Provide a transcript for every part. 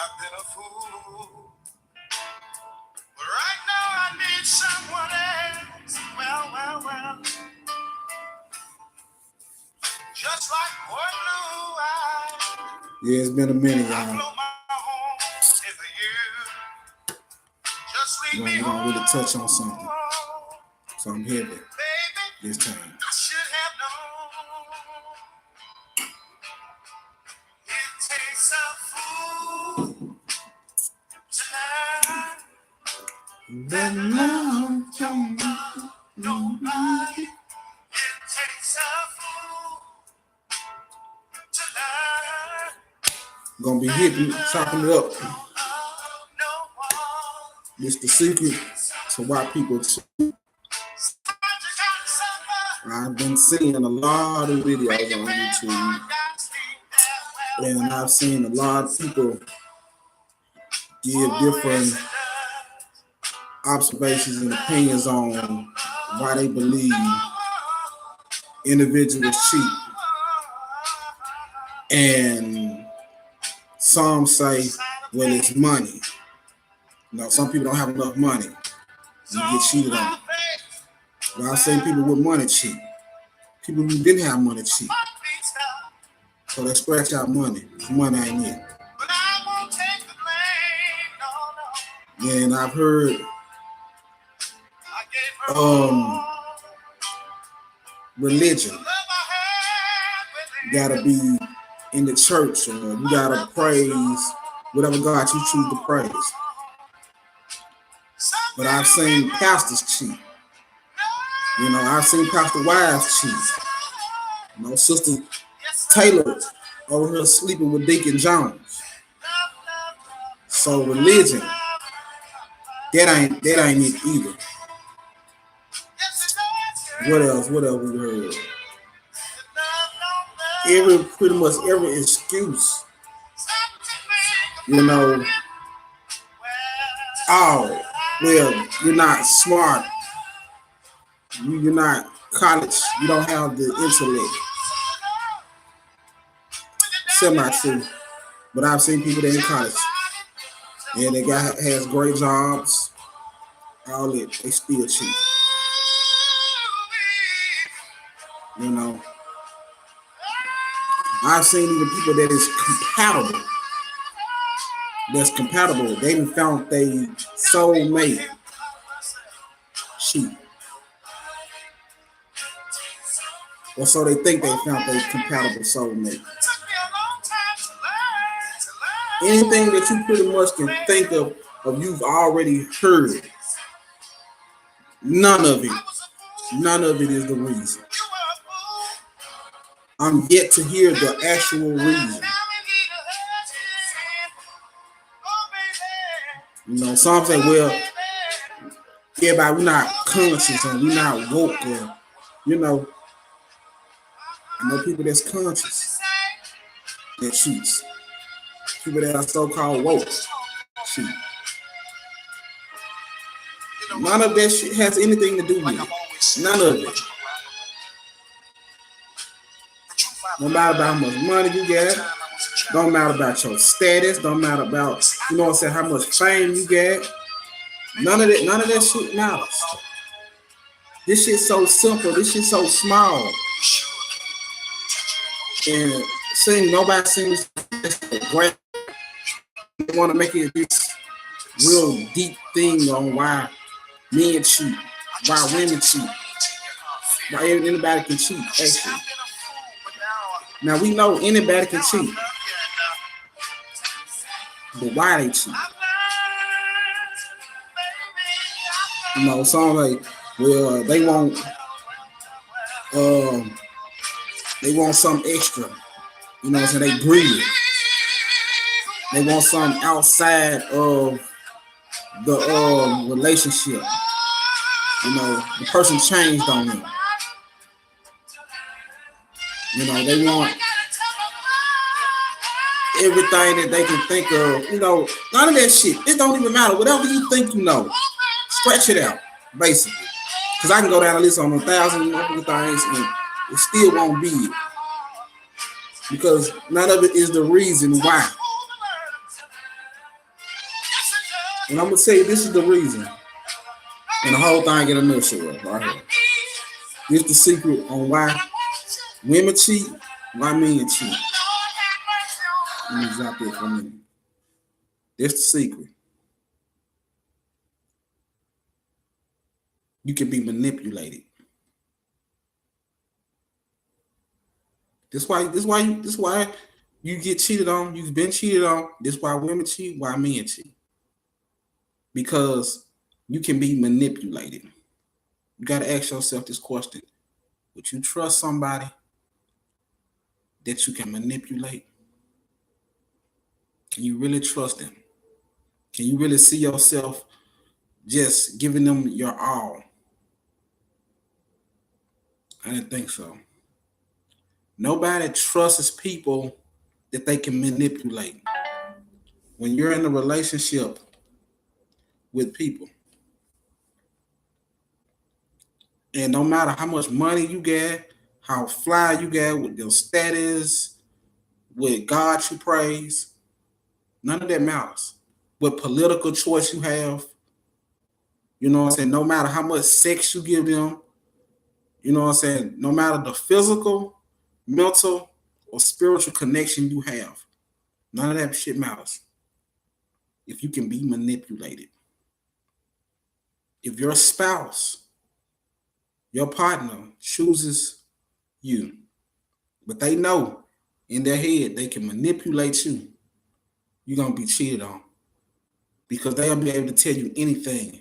I've been a fool. But right now I need someone else. Well. Just like boy blue eyes. Yeah, it's been a minute, y'all. We're gonna really touch on something. So I'm heavy this time. I should have known. It takes a fool to learn. Nobody. It takes a fool to learn. Gonna be hitting, chopping it up. It's the secret to why people cheat. I've been seeing a lot of videos on YouTube, and I've seen a lot of people give different observations and opinions on why they believe individuals cheat. And some say, well, it's money. You know, some people don't have enough money. You get cheated on. But I've seen people with money cheat. People who didn't have money cheat. So they scratch out money. Money ain't it. And I've heard religion gotta be in the church, or you gotta praise whatever God you choose to praise. But I've seen pastors cheat. You know, I've seen pastor wives cheat. You know, Sister Taylor over here sleeping with Deacon Jones. So religion, that ain't it either. What else we heard? Pretty much every excuse. You know, oh, well, you're not smart. You're not college. You don't have the intellect. Semi-true. But I've seen people that in college, and they has great jobs. All it, they still cheat. You know, I've seen even people that is compatible. That's compatible. They even found they soulmate cheat. Or so they think they found their compatible soulmate. Anything that you pretty much can think of you've already heard. None of it is the reason. I'm yet to hear the actual reason. You know, some say, well, everybody, we're not conscious and we're not woke, or, you know, I know people that's conscious that cheats. People that are so-called woke cheat. None of that shit has anything to do with it. None of it. No matter about how much money you get, don't matter about your status, don't matter about, you know what I'm saying, how much fame you get. None of that shit matters. This shit's so simple, this shit's so small. And nobody seems great. They want to make it this real deep thing on why men cheat, why women cheat, why anybody can cheat, actually. Now we know anybody can cheat, but why they cheat? You know, some like, well, they want something extra. You know what I'm saying? They greedy. They want something outside of the relationship. You know, the person changed on them. You know, they want everything that they can think of. You know, none of that shit. It don't even matter. Whatever you think you know, scratch it out, basically. Because I can go down the list on 1,000 things and it still won't be it. Because none of it is the reason why. And I'm gonna tell you this is the reason. And the whole thing in a nutshell right here. This the secret on why women cheat, why men cheat. Let me drop it for a minute. That's the secret. You can be manipulated. This why you get cheated on. You've been cheated on. This why women cheat, why men cheat. Because you can be manipulated. You gotta ask yourself this question. Would you trust somebody that you can manipulate? Can you really trust them? Can you really see yourself just giving them your all? I didn't think so. Nobody trusts people that they can manipulate. When you're in a relationship with people, and no matter how much money you get, how fly you get with your status, with God you praise, none of that matters. What political choice you have, you know what I'm saying? No matter how much sex you give them, you know what I'm saying? No matter the physical, mental, or spiritual connection you have, none of that shit matters. If you can be manipulated. If your spouse, your partner chooses you, but they know in their head they can manipulate you, you're going to be cheated on. Because they'll be able to tell you anything.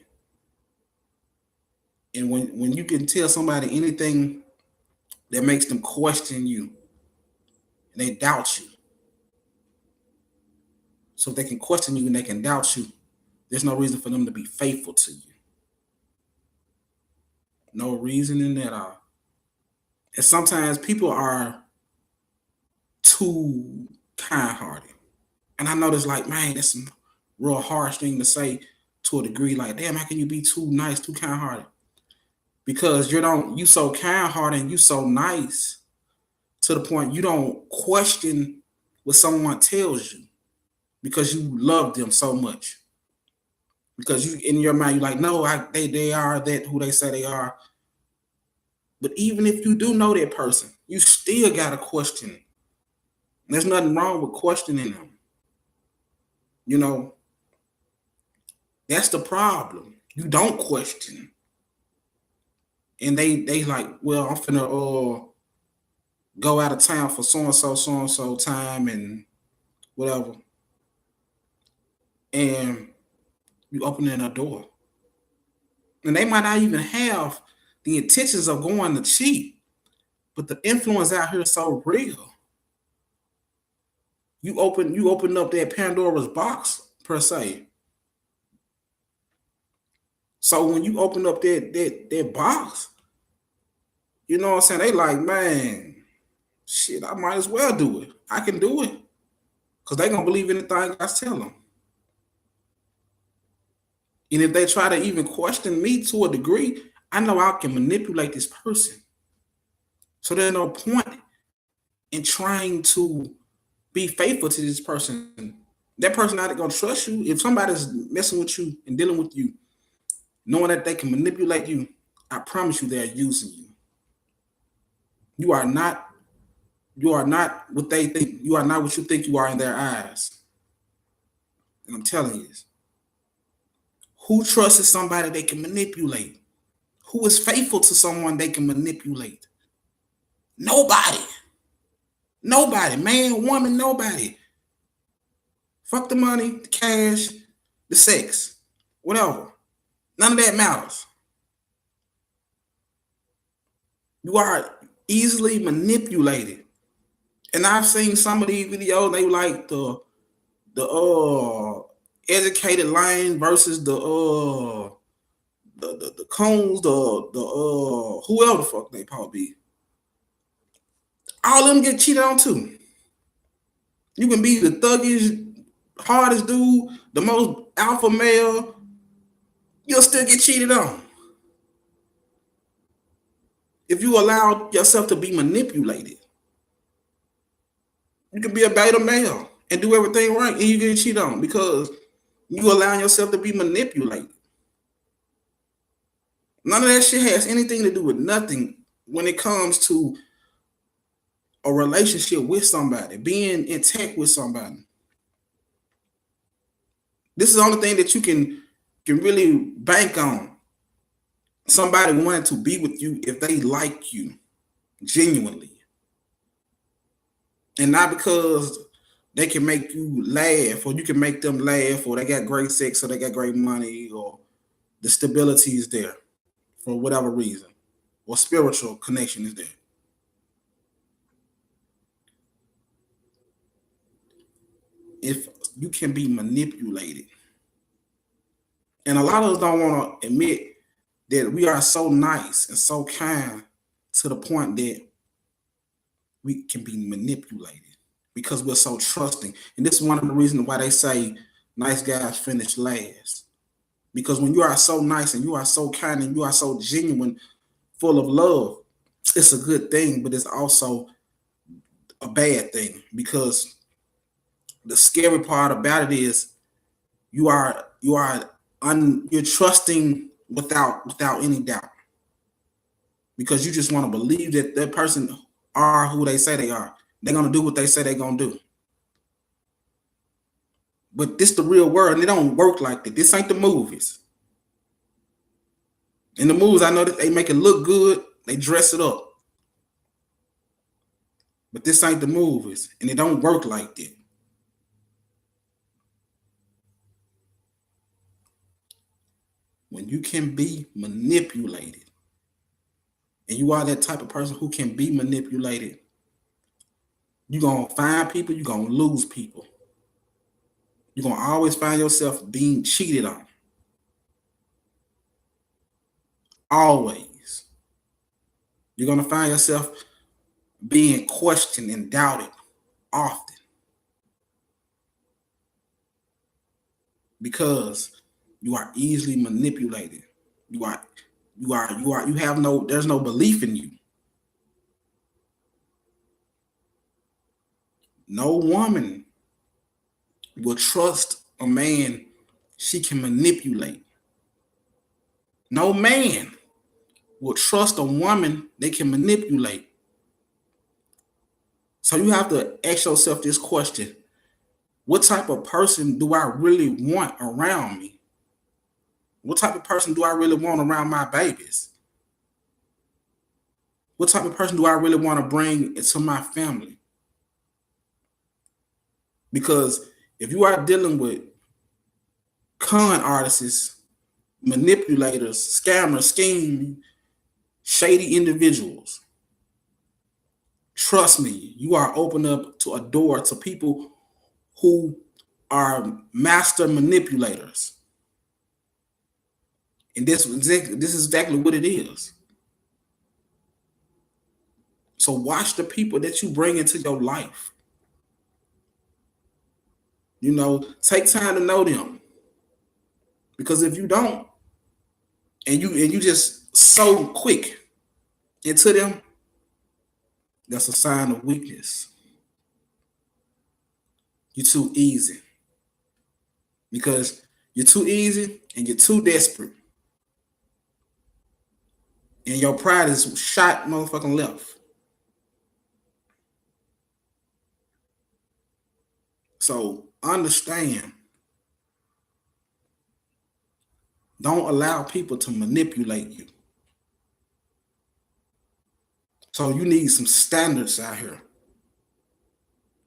And when you can tell somebody anything that makes them question you, and they doubt you. So if they can question you and they can doubt you, there's no reason for them to be faithful to you. No reason in that at all. And sometimes people are too kind-hearted. And I know that's like, man, that's some real harsh thing to say to a degree. Like, damn, how can you be too nice, too kind-hearted? Because you so kind-hearted and you so nice to the point you don't question what someone tells you because you love them so much. Because you in your mind, you're like, no, they are that who they say they are. But even if you do know that person, you still got to question. There's nothing wrong with questioning them. You know, that's the problem. You don't question. And they like, well, I'm finna go out of town for so-and-so time and whatever. And you open in a door. And they might not even have the intentions of going to cheat, but the influence out here is so real. You open up that Pandora's box, per se. So when you open up that box, you know what I'm saying? They like, man, shit, I might as well do it. I can do it. Because they going to believe anything I tell them. And if they try to even question me to a degree, I know I can manipulate this person. So there's no point in trying to be faithful to this person. That person not going to trust you. If somebody's messing with you and dealing with you, knowing that they can manipulate you, I promise you they're using you. You are not what they think. You are not what you think you are in their eyes. And I'm telling you this. Who trusts somebody they can manipulate? Who is faithful to someone they can manipulate? Nobody. Nobody. Man, woman, nobody. Fuck the money, the cash, the sex, whatever. None of that matters. You are easily manipulated. And I've seen some of these videos, they like the educated lion versus the cones, the whoever the fuck they probably be. All of them get cheated on too. You can be the thuggish, hardest dude, the most alpha male, you'll still get cheated on. If you allow yourself to be manipulated. You can be a beta male and do everything right and you get cheated on because You allowing yourself to be manipulated. None of that shit has anything to do with nothing when it comes to a relationship with somebody, being in tech with somebody. This is the only thing that you can really bank on. Somebody wanting to be with you if they like you genuinely. And not because they can make you laugh or you can make them laugh or they got great sex or they got great money or the stability is there for whatever reason or spiritual connection is there. If you can be manipulated. And a lot of us don't want to admit that we are so nice and so kind to the point that we can be manipulated because we're so trusting. And this is one of the reasons why they say nice guys finish last. Because when you are so nice and you are so kind and you are so genuine, full of love, it's a good thing, but it's also a bad thing because the scary part about it is you're trusting without any doubt because you just want to believe that person are who they say they are. They're gonna do what they say they're gonna do. But this the real world, and it don't work like that. This ain't the movies. In the movies, I know that they make it look good, they dress it up. But this ain't the movies, and it don't work like that. When you can be manipulated, and you are that type of person who can be manipulated, you're going to find people, you're going to lose people. You're going to always find yourself being cheated on. Always. You're going to find yourself being questioned and doubted often. Because you are easily manipulated. There's no belief in you. No woman will trust a man she can manipulate. No man will trust a woman they can manipulate. So you have to ask yourself this question. What type of person do I really want around me? What type of person do I really want around my babies? What type of person do I really want to bring into my family? Because if you are dealing with con artists, manipulators, scammers, scheme, shady individuals, trust me, you are opening up to a door to people who are master manipulators. And this is exactly what it is. So watch the people that you bring into your life. You know, take time to know them. Because if you don't, and you just so quick into them, that's a sign of weakness. You're too easy. Because you're too easy and you're too desperate. And your pride is shot motherfucking left. So understand. Don't allow people to manipulate you. So you need some standards out here.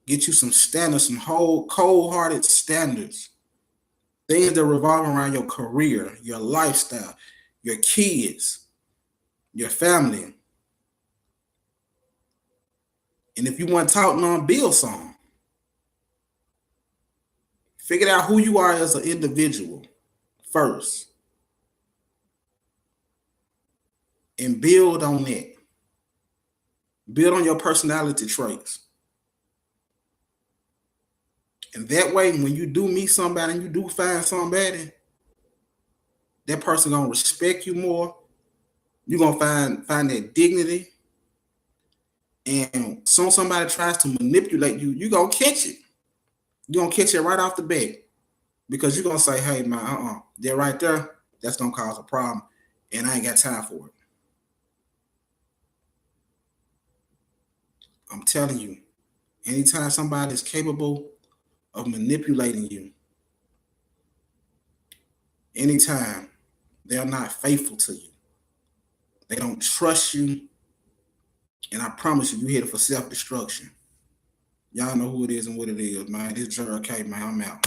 Get you some standards, some whole cold-hearted standards. Things that revolve around your career, your lifestyle, your kids, your family. And if you want to talk on, build some. Figure out who you are as an individual first. And build on that. Build on your personality traits. And that way, when you do meet somebody and you do find somebody, that person gonna respect you more. You're gonna find that dignity. And soon somebody tries to manipulate you, you're gonna catch it. You're gonna catch it right off the bat. Because you're gonna say, hey man, they're right there, that's gonna cause a problem, and I ain't got time for it. I'm telling you, anytime somebody is capable of manipulating you, anytime they're not faithful to you, they don't trust you, and I promise you, you're headed for self-destruction. Y'all know who it is and what it is, man. This is Gerald K, man. I'm out.